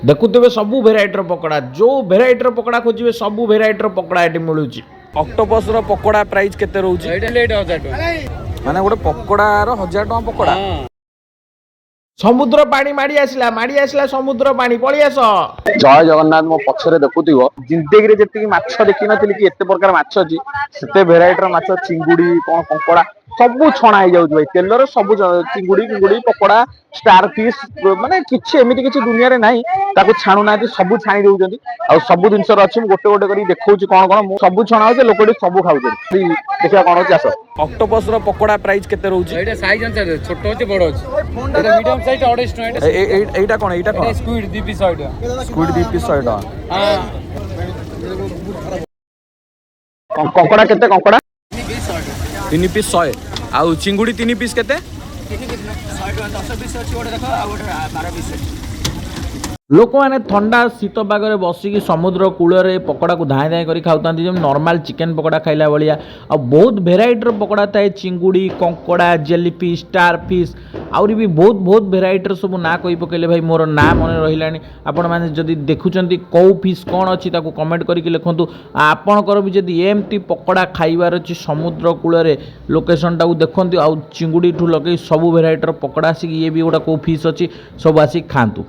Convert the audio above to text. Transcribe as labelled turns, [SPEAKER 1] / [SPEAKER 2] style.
[SPEAKER 1] देखुवे सबू भेराइटर पकड़ा जो भेराइटर पकड़ा खोजे सबू भेराइटर पकड़ा ये मिलूँ। ऑक्टोपस रो पकोड़ा प्राइस केते रहउची? माने गोटे पकोड़ार 1000 टका पकोड़ा। समुद्र पानी माड़ी आसला समुद्र पानी पळि आस।
[SPEAKER 2] जय जगन्नाथ मो पक्षरे देखुथिबो जिंदगी रे जति माछ देखि नथिली कि एते प्रकार माछ अछि सेते भेराइटर माछ चिंगुडी कोन कंकड़ा सबु छणा हो जाउछ भाई तेलर सबु चिंगुडी चिंगुडी पकोड़ा स्टार फिश माने किछि एमिति किछि दुनिया रे नाही ताको छाणु नाथि सबु छाणी देउछन्ती आ सबु जिंस र अछि गोटे गोटे करी देखौछि कोन कोन सबु छणा होछ लोकडी सबु खाउछन्ती देखिया कोन होछ आस।
[SPEAKER 1] ऑक्टोपस रो पकोड़ा प्राइस केते रहउची?
[SPEAKER 3] एटा साइज अनुसार छोटो होचे बड़ होचे एटा मीडियम साइज 250 टका
[SPEAKER 1] एटा कोन
[SPEAKER 3] स्क्विड 2 पीस 100 टका
[SPEAKER 1] स्क्विड 2 पीस 100 टका।
[SPEAKER 2] कंकड़ा केते कंकड़ा
[SPEAKER 1] 3 पीस 100 आ चिंगुडी 3 पीस केते?
[SPEAKER 3] 100 टका 10 पीस अछि गोटे देखो आ गोटे 12 पीस अछि।
[SPEAKER 1] लोक मैंने ठंडा शीत पागे बसिकी समुद्र कूल पकोड़ा को धाए धाए कर खाऊँ जब नॉर्मल चिकेन पकोड़ा खाइला भाया आ बहुत भेराइटर पकोड़ा थाए चिंगुड़ी कंकड़ा जेलीफिश स्टार फिश आउरी भी बहुत बहुत भेराइटर सब ना कही पकेले भाई मोर ना मन रहा आपण मैंने जदि देखुंत कौ फिश कौन अच्छी कमेंट करके लिखु आपणकर भी जदि एमती पकोड़ा खाइबार अच्छी समुद्र कूल लोकेशन टाक देखते आउ चिंगुड़ी ठू लगे सब भेराइटर पकोड़ा आसिक ये भी गोटा कौ फिश अच्छी सब आसिक खातु।